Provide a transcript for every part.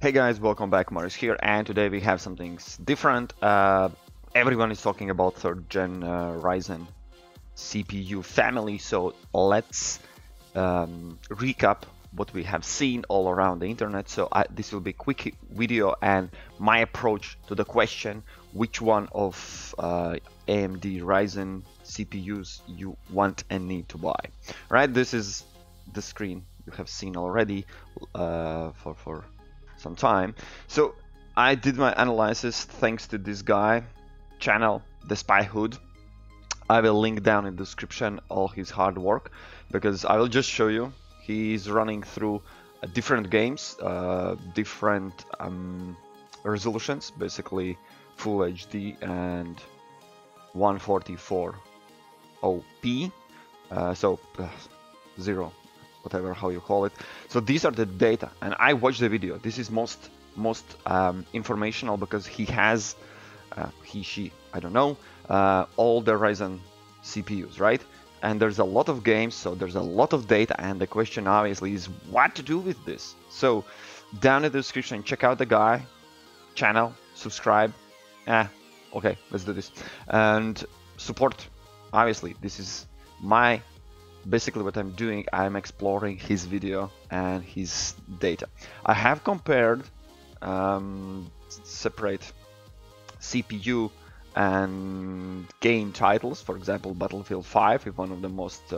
Hey guys, welcome back. Morris here, and today we have something different. Everyone is talking about 3rd gen Ryzen CPU family, so let's recap what we have seen all around the internet. So this will be a quick video and my approach to the question, which one of AMD Ryzen CPUs you want and need to buy. Right, this is the screen you have seen already for some time. So I did my analysis thanks to this guy channel, the Spy Hood. I will link down in the description all his hard work, because I will just show you he's running through different games, different resolutions, basically Full HD and 144p, so 0, whatever how you call it. So these are the data, and I watched the video. This is most informational because he has she, I don't know, all the Ryzen CPUs, right? And there's a lot of games, so there's a lot of data, and the question obviously is what to do with this. So down in the description, check out the guy channel, subscribe. Okay, let's do this, and support. Obviously this is my basically what I'm doing. I'm exploring his video and his data. I have compared separate CPU and game titles. For example, Battlefield 5 is one of the most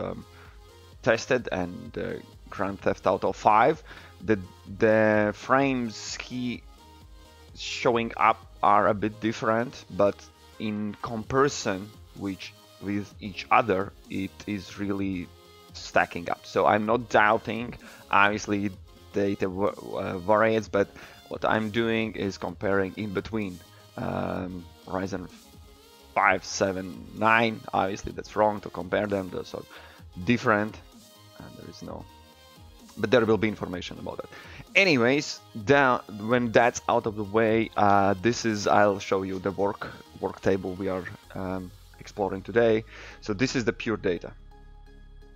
tested, and Grand Theft Auto 5. The frames he showing up are a bit different, but in comparison with each other, it is really stacking up. So I'm not doubting, obviously data varies, but what I'm doing is comparing in between Ryzen 5, 7, 9. Obviously that's wrong to compare them, those are different, and there is no, but there will be information about that. Anyways, when that's out of the way, this is, I'll show you the work table we are exploring today. So this is the pure data.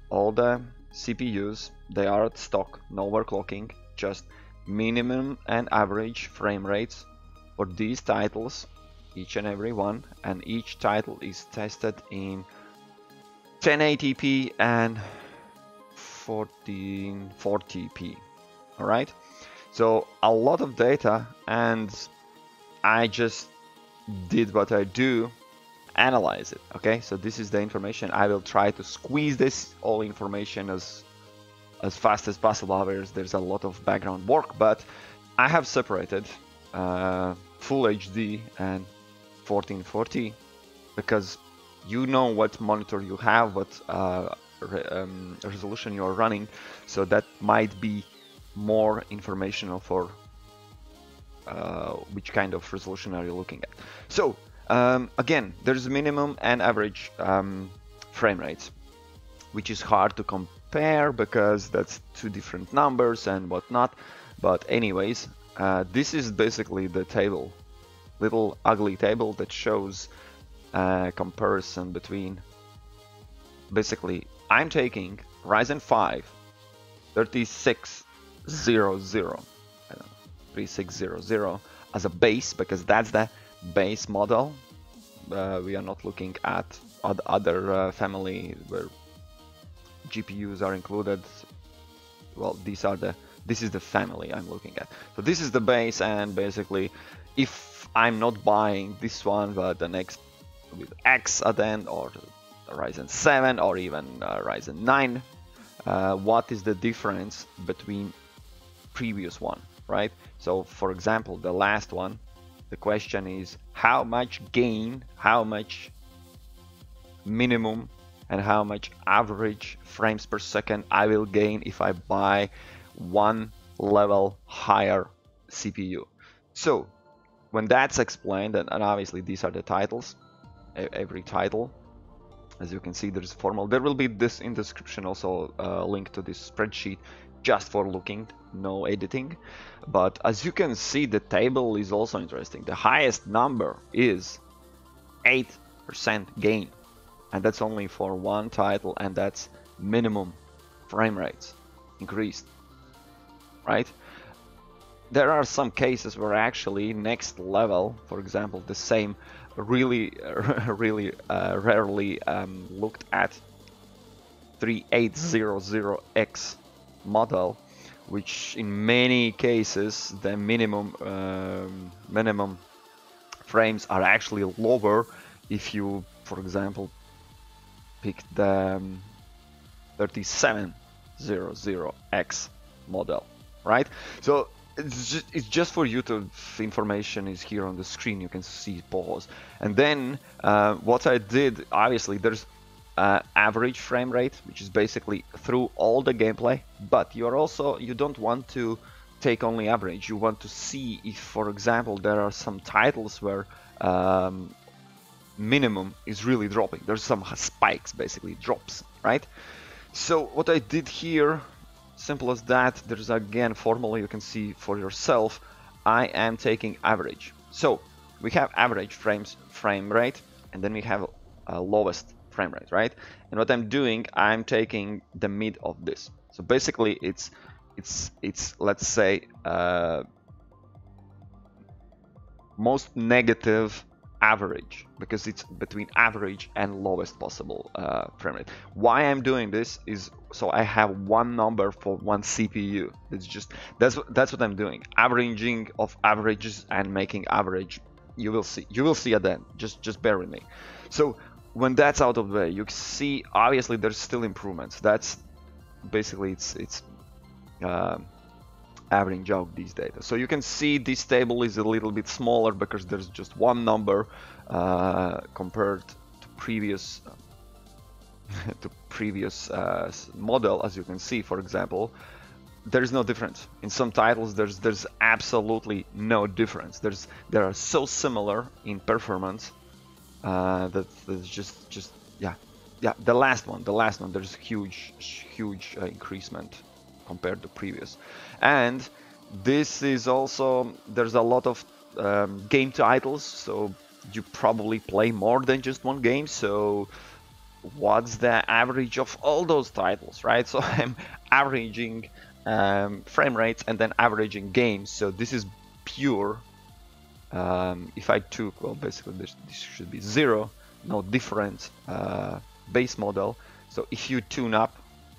All the CPUs, they are at stock, no overclocking, just minimum and average frame rates for these titles, each and every one, and each title is tested in 1080p and 1440p. all right, so a lot of data, and I just did what I do, analyze it. Okay, so this is the information. I will try to squeeze this all information as fast as possible. There's a lot of background work, but I have separated Full HD and 1440 because you know what monitor you have, what resolution you are running, so that might be more informational for which kind of resolution are you looking at. So again, there's minimum and average frame rates, which is hard to compare because that's two different numbers and whatnot. But anyways, this is basically the table, little ugly table that shows comparison between, basically I'm taking Ryzen 5 3600 as a base, because that's the base model. We are not looking at other family where GPUs are included. Well, this is the family I'm looking at. So this is the base, and basically if I'm not buying this one but the next with X at the end, or Ryzen 7 or even Ryzen 9, what is the difference between previous one, right? So for example, the last one, the question is how much gain, how much minimum, and how much average frames per second I will gain if I buy one level higher CPU. So when that's explained, and obviously these are the titles, every title, as you can see, there's a formal. There will be this in the description also, a link to this spreadsheet just for looking, no editing. But as you can see, the table is also interesting. The highest number is 8% gain, and that's only for one title, and that's minimum frame rates increased, right? there are some cases where actually next level, for example, the same really rarely looked at 3800X model, which in many cases the minimum frames are actually lower if you, for example, pick the 3700X model, right? So it's just for you to, information is here on the screen, you can see pause. And then what I did, obviously there's average frame rate, which is basically through all the gameplay, but you don't want to take only average. You want to see if, for example, there are some titles where minimum is really dropping. There's some spikes, basically drops, right? So what I did here, simple as that. There's again formula you can see for yourself. I am taking average. So we have average frame rate, and then we have lowest frame rate, right? And what I'm doing, I'm taking the mid of this. So basically it's let's say most negative average, because it's between average and lowest possible frame rate. Why I'm doing this is so I have one number for one CPU. That's what I'm doing, averaging of averages and making average. You will see at the end. Just bear with me. So when that's out of the way, you see obviously there's still improvements. That's basically it's averaging out these data. So you can see this table is a little bit smaller because there's just one number compared to previous model. As you can see, for example, there is no difference. In some titles there's absolutely no difference. They are so similar in performance that there's just yeah, the last one there's huge increasement compared to previous. And this is also, there's a lot of game titles, so you probably play more than just one game. So what's the average of all those titles, right? So I'm averaging frame rates and then averaging games. So this is pure. If I took, well, basically this should be 0, no different base model. So if you tune up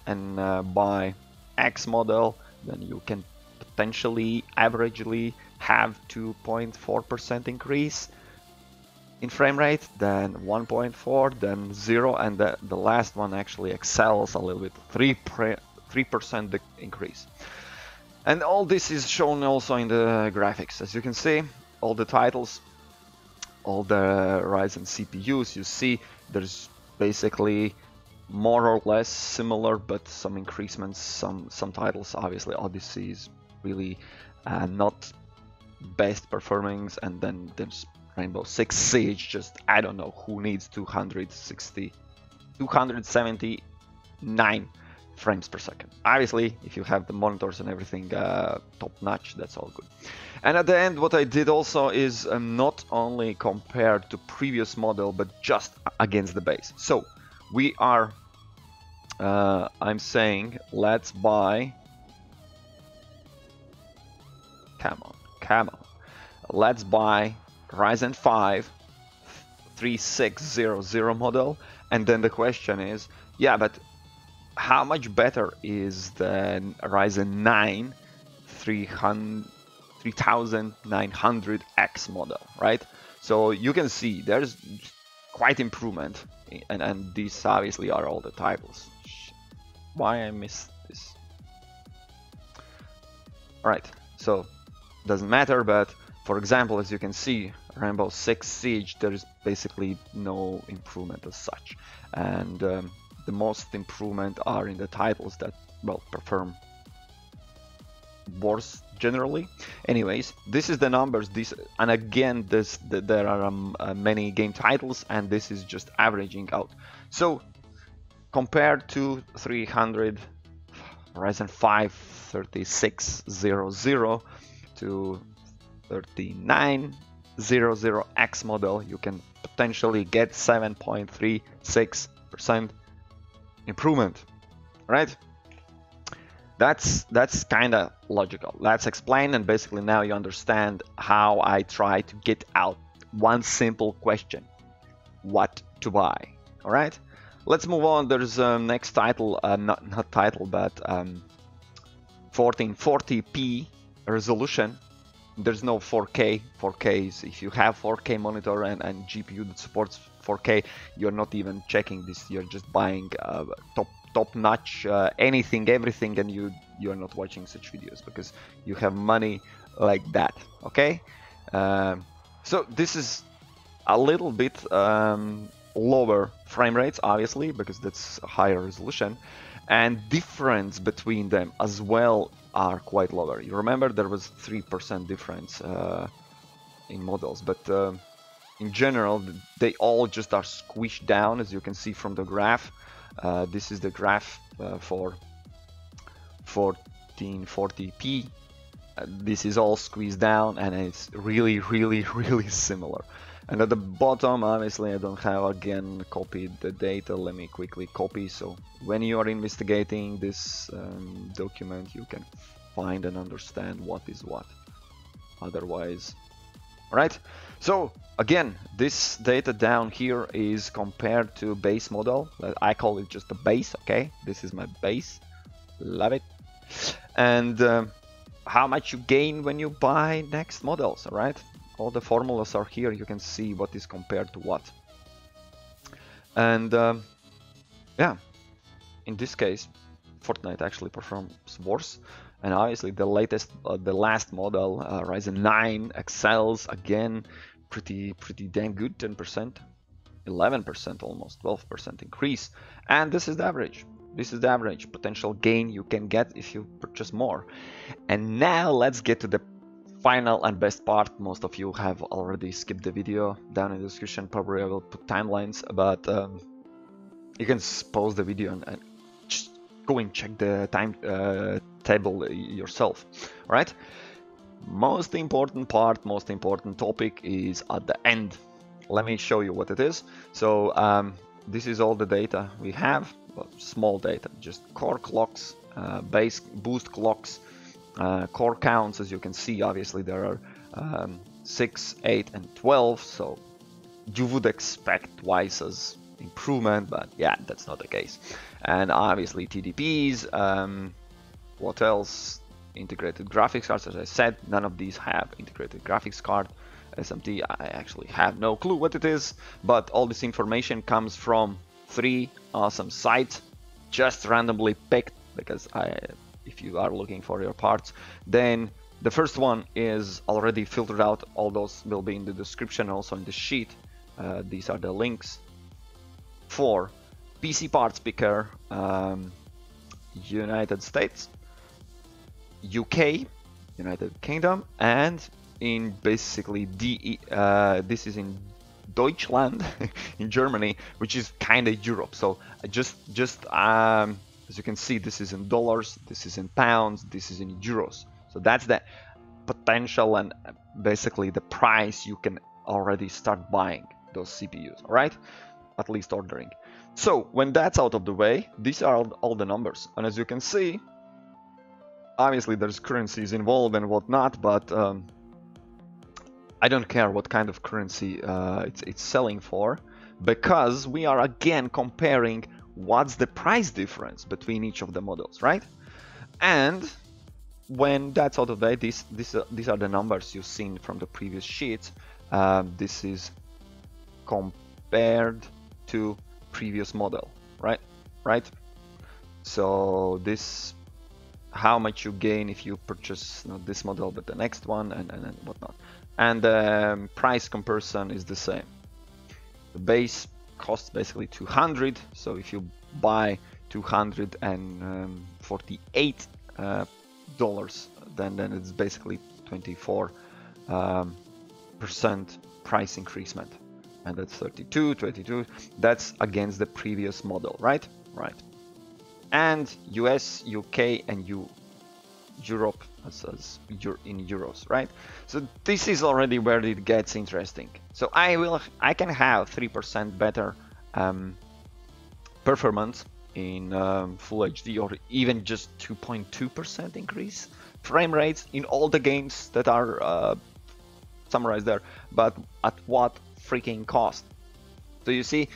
and buy X model, then you can potentially averagely have 2.4% increase in frame rate, then 1.4, then 0, and the last one actually excels a little bit, 3% increase. And all this is shown also in the graphics. As you can see, all the titles, all the Ryzen CPUs, you see there's basically more or less similar, but some increasements, some titles. Obviously Odyssey is really not best performing, and then there's Rainbow Six Siege. Just, I don't know who needs 279 frames per second. Obviously if you have the monitors and everything top notch, that's all good. And at the end, what I did also is not only compared to previous model, but just against the base. So we are I'm saying let's buy, come on, let's buy Ryzen 5 3600 model. And then the question is, yeah, but how much better is the Ryzen 9 3900X model, right? So you can see there's quite improvement, and these obviously are all the titles. Why I missed this? Right, so doesn't matter, but for example, as you can see, Rainbow Six Siege, there is basically no improvement as such, and the most improvement are in the titles that, well, perform worse generally. Anyways, this is the numbers. And again, there are many game titles, and this is just averaging out. So compared to 300 Ryzen 5 3600 to 3900X model, you can potentially get 7.36% improvement, right? That's kind of logical. Let's explain, and basically now you understand how I try to get out one simple question: what to buy. All right, let's move on. There's next title, not title, but 1440p resolution. There's no 4K. 4K is if you have 4K monitor and GPU that supports 4K, you're not even checking this. You're just buying top-notch anything, everything, and you're not watching such videos because you have money like that. Okay, so this is a little bit lower frame rates, obviously, because that's a higher resolution, and difference between them as well are quite lower. You remember there was 3% difference in models, but in general they all just are squished down, as you can see from the graph. This is the graph for 1440p. This is all squeezed down, and it's really similar. And at the bottom, obviously, I don't have again copied the data. Let me quickly copy, so when you are investigating this document, you can find and understand what is what. Otherwise, all right. So again, this data down here is compared to base model. I call it just a base. Okay, this is my base. Love it. And how much you gain when you buy next models. All right. All the formulas are here. You can see what is compared to what. And yeah, in this case, Fortnite actually performs worse. And obviously, the last model, Ryzen 9, excels again, pretty dang good, 10%, 11%, almost 12% increase. And this is the average. This is the average potential gain you can get if you purchase more. And now let's get to the final and best part. Most of you have already skipped the video. Down in the description, probably I will put timelines, but you can pause the video and just go and check the time table yourself. All right. Most important part, most important topic is at the end. Let me show you what it is. So this is all the data we have. Well, small data, just core clocks, base boost clocks. Core counts, as you can see, obviously there are 6, 8, and 12, so you would expect twice as improvement, but yeah, that's not the case. And obviously TDPs, what else? Integrated graphics cards. As I said, none of these have integrated graphics card. SMT, I actually have no clue what it is, but all this information comes from 3 awesome sites, just randomly picked because if you are looking for your parts, then the first one is already filtered out. All those will be in the description, also in the sheet. These are the links for PC Parts Picker, United States, UK, United Kingdom, and in basically this is in Deutschland, in Germany, which is kind of Europe. So as you can see, this is in dollars, this is in pounds, this is in euros. So that's the potential and basically the price you can already start buying those CPUs, all right? At least ordering. So when that's out of the way, these are all the numbers. And as you can see, obviously there's currencies involved and whatnot, but I don't care what kind of currency it's selling for, because we are again comparing what's the price difference between each of the models, right? And when that's out of the way, these are the numbers you've seen from the previous sheets. This is compared to previous model, right? So this, how much you gain if you purchase not this model but the next one, and whatnot. And the price comparison is the same. The base costs basically 200, so if you buy $248 then it's basically 24% price increasement, and that's 22. That's against the previous model, right? And US, UK, and Europe as in euros, right? So this is already where it gets interesting. So I can have 3% better performance in Full HD, or even just 2.2% increase frame rates in all the games that are summarized there. But at what freaking cost? So you see,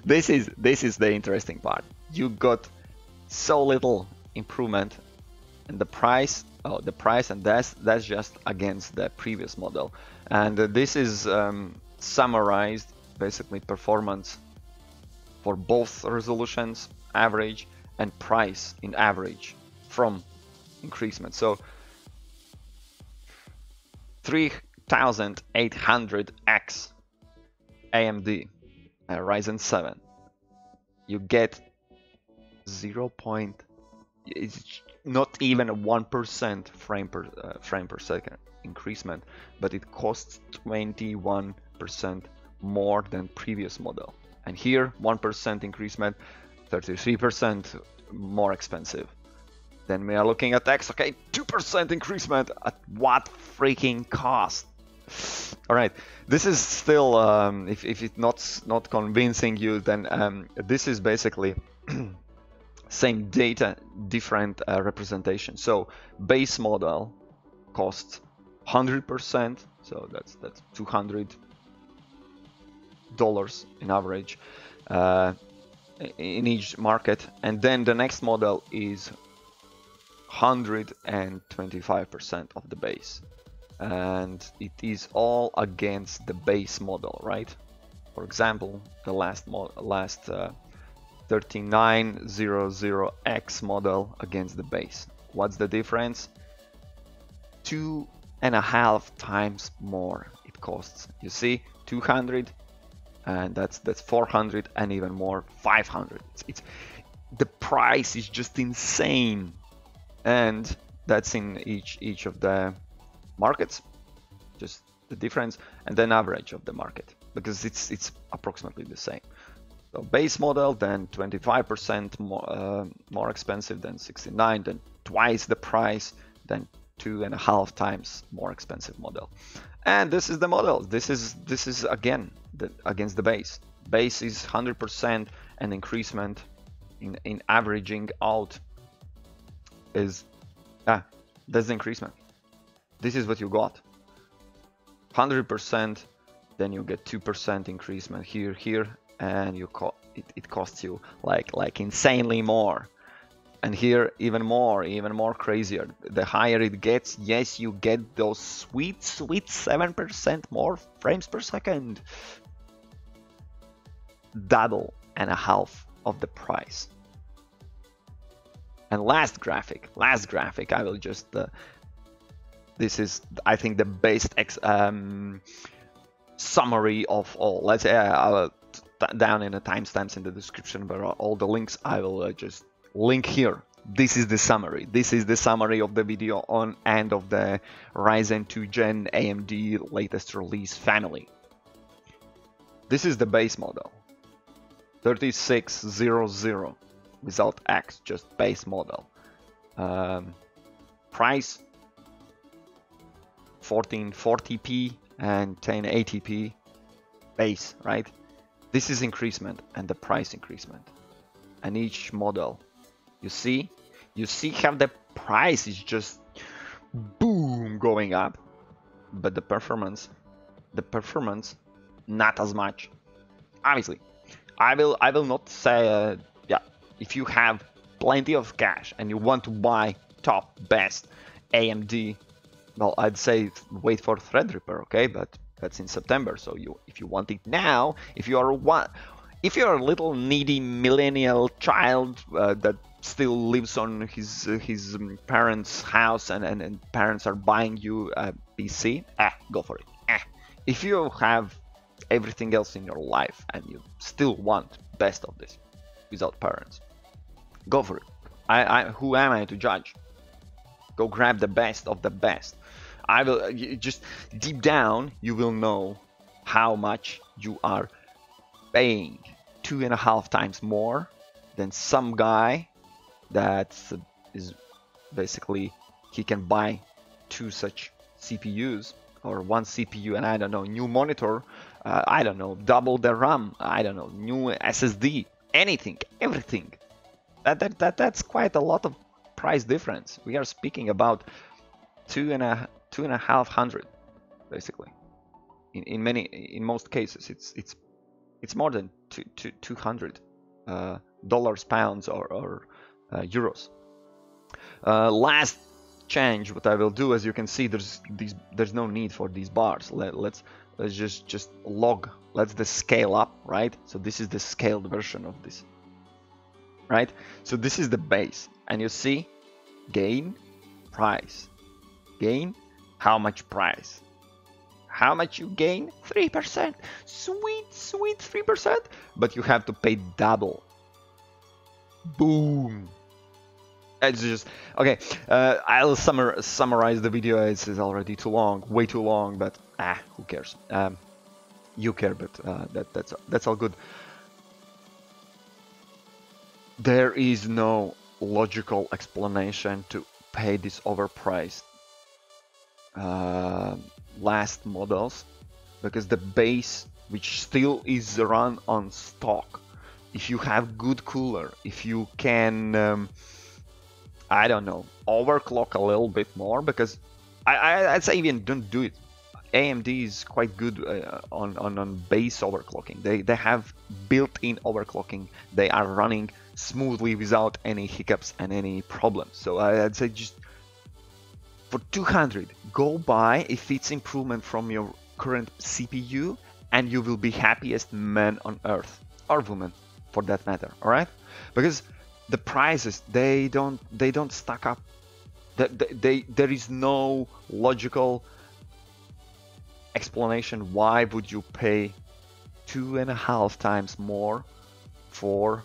this is the interesting part. You got so little improvement in the price. Oh, the price, and that's just against the previous model. And this is summarized basically performance for both resolutions, average, and price in average from increasement. So 3800X AMD Ryzen 7, you get 0. It's not even a 1% frame per second increasement, but it costs 21% more than previous model. And here 1% increasement, 33% more expensive. Then we are looking at X, okay, 2% increasement. At what freaking cost? All right, this is still, if it's not convincing you, then this is basically same data, different representation. So base model costs 100%, so that's $200 in average in each market, and then the next model is 125% of the base, and it is all against the base model, right? For example, the last 3900X model against the base. What's the difference? 2.5 times more it costs. You see, 200, and that's 400, and even more, 500. It's the price is just insane, and that's in each of the markets, just the difference, and then average of the market, because it's approximately the same. So base model, then 25% more expensive than 69, then twice the price, then 2.5 times more expensive model. And this is the model. This is again against the base. Base is 100%, and increasement in averaging out is that's the increasement. This is what you got. 100%, then you get 2% increasement here, and it costs you like insanely more. And here even more crazier. The higher it gets, yes, you get those sweet 7% more frames per second. Double and a half of the price. And last graphic, I will just this is, I think, the best summary of all. Let's say I'll down in the timestamps in the description where are all the links. I will just link here. This is the summary. This is the summary of the video on and of the Ryzen 2 Gen AMD latest release family. This is the base model, 3600 without X, just base model. Price 1440p and 1080p base, right? This is increasement and the price increasement. And each model, you see how the price is just boom going up, but the performance not as much. Obviously, I will not say if you have plenty of cash and you want to buy top best AMD, well, I'd say wait for Threadripper, okay? But that's in September, so if you want it now, if you're a little needy millennial child that still lives on his parents' house and parents are buying you a PC, go for it. If you have everything else in your life and you still want best of this without parents, go for it. Who am I to judge? Go grab the best of the best. I will just deep down, you will know how much you are paying. 2.5 times more than some guy that is basically he can buy 2 such CPUs or 1 CPU and new monitor, double the RAM, new SSD, anything, everything. That's quite a lot of price difference. We are speaking about two and a half hundred, basically. In most cases, it's more than 200 dollars, pounds, or euros. Last change, what I will do, as you can see, there's no need for these bars. Let's just log. Let's the scale up, right? So this is the scaled version of this, right? So this is the base, and you see gain, price, gain, how much price, how much you gain, 3%, sweet 3%, but you have to pay double. Boom. It's just okay. I'll summarize the video. It's already too long, way too long, but who cares? You care, but that's all good. There is no logical explanation to pay this overpriced last models, because the base, which still is run on stock, if you have good cooler, if you can I don't know, overclock a little bit more, because I'd say even don't do it. AMD is quite good on base overclocking. They have built-in overclocking. They are running smoothly without any hiccups and any problems. So I'd say just for 200, go buy if it's improvement from your current CPU, and you will be happiest man on earth, or woman for that matter. All right, because the prices, they don't stack up. There is no logical explanation why would you pay 2.5 times more for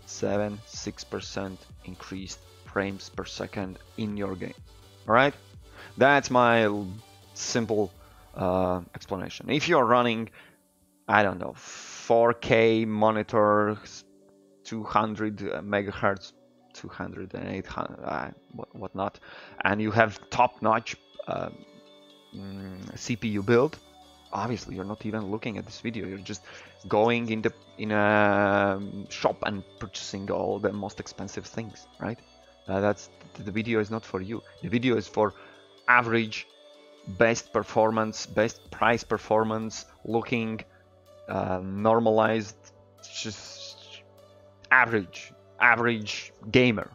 6% increased frames per second in your game. All right, that's my simple explanation. If you're running, I don't know, 4K monitor, 200 megahertz, 200 and 800, whatnot, and you have top-notch CPU build, obviously you're not even looking at this video. You're just going in a shop and purchasing all the most expensive things, right? That's the video is not for you. The video is for average, best performance, best price performance, looking normalized, just average gamer.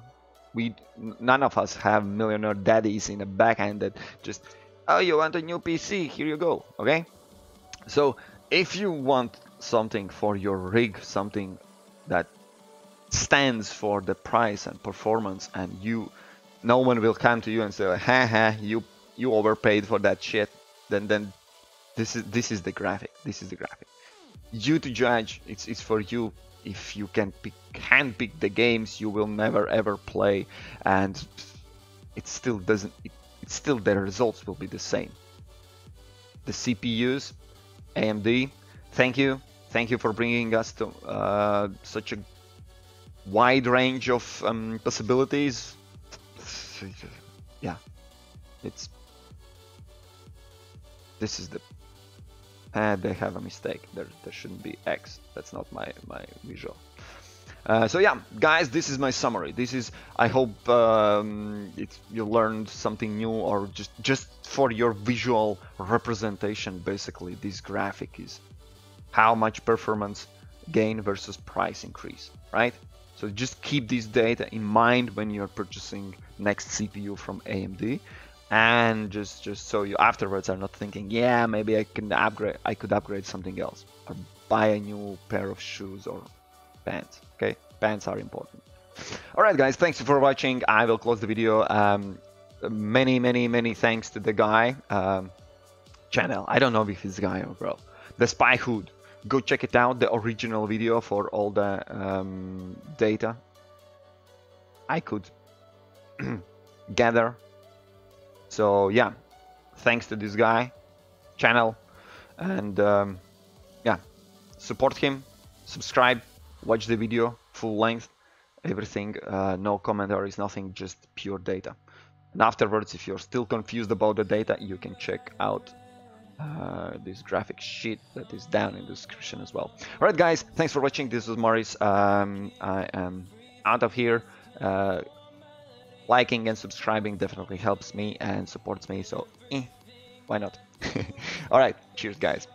None of us have millionaire daddies in the backhand that just, oh, you want a new PC, here you go. Okay, so if you want something for your rig, something that stands for the price and performance, and no one will come to you and say, haha, you overpaid for that shit, then this is the graphic. This is the graphic. You to judge. It's for you. If you can handpick the games you will never ever play, and it still doesn't. It's still the results will be the same. The CPUs, AMD, thank you for bringing us to such a wide range of possibilities. Yeah, this is the they have a mistake. There shouldn't be X. That's not my visual. So yeah, guys, this is my summary. This is, I hope you learned something new, or just for your visual representation. Basically, this graphic is how much performance gain versus price increase, right? So just keep this data in mind when you're purchasing next CPU from AMD, and just so you afterwards are not thinking, yeah, maybe I could upgrade something else, or buy a new pair of shoes or pants. Okay, pants are important. All right, guys, thanks for watching. I will close the video. Many thanks to the guy channel. I don't know if it's guy or girl. The Spy Hood. Go check it out. The original video for all the data I could gather. So yeah, thanks to this guy channel, and yeah, support him, subscribe, watch the video full length, everything, no commentaries, nothing, just pure data. And afterwards, if you're still confused about the data, you can check out this graphic sheet that is down in the description as well. All right, guys, thanks for watching. This was Maurice. I am out of here. Liking and subscribing definitely helps me and supports me, so why not? All right, cheers, guys.